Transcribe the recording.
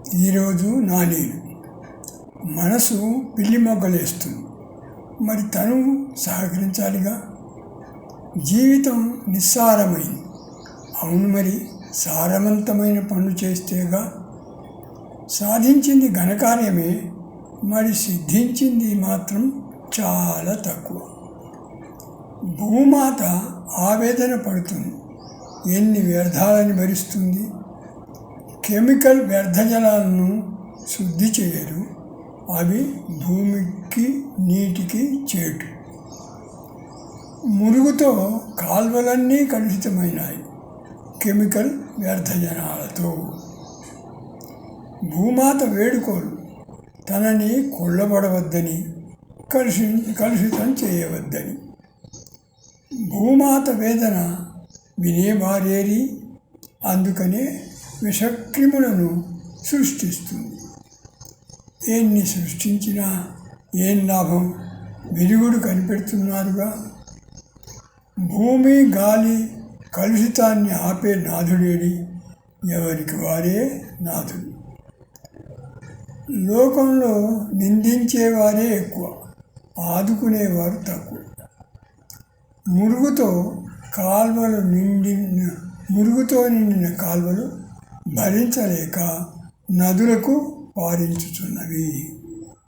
ఈరోజు నానీడు. మనసు పిల్లి మొగ్గలేస్తుంది, మరి తను సహకరించాలిగా. జీవితం నిస్సారమైంది. అవును, మరి సారవంతమైన పనులు చేస్తేగా. సాధించింది ఘనకార్యమే, మరి సిద్ధించింది మాత్రం చాలా తక్కువ. భూమాత ఆవేదన పడుతుంది, ఎన్ని వ్యర్థాలని భరిస్తుంది. కెమికల్ వ్యర్థజలాలను శుద్ధి చేయరు, అవి భూమికి నీటికి చేటు. మురుగుతో కాల్వలన్నీ కలుషితమైనాయి కెమికల్ వ్యర్థజలాలతో. భూమాత వేడుకోలు, తనని కొల్లబడవద్దని, కలుషితం చేయవద్దని. భూమాత వేదన వినేవారేరి, అందుకనే విషక్రిములను సృష్టిస్తుంది. ఎన్ని సృష్టించినా ఏం లాభం, విరుగుడు కనిపెడుతున్నారుగా. భూమి గాలి కలుషితాన్ని ఆపే నాథుడేడి, ఎవరికి వారే నాథుడు. లోకంలో నిందించేవారే ఎక్కువ, ఆదుకునేవారు తక్కువ. మురుగుతో నిండిన కాల్వలు భరించలేక నదులకు పారించుచున్నవి.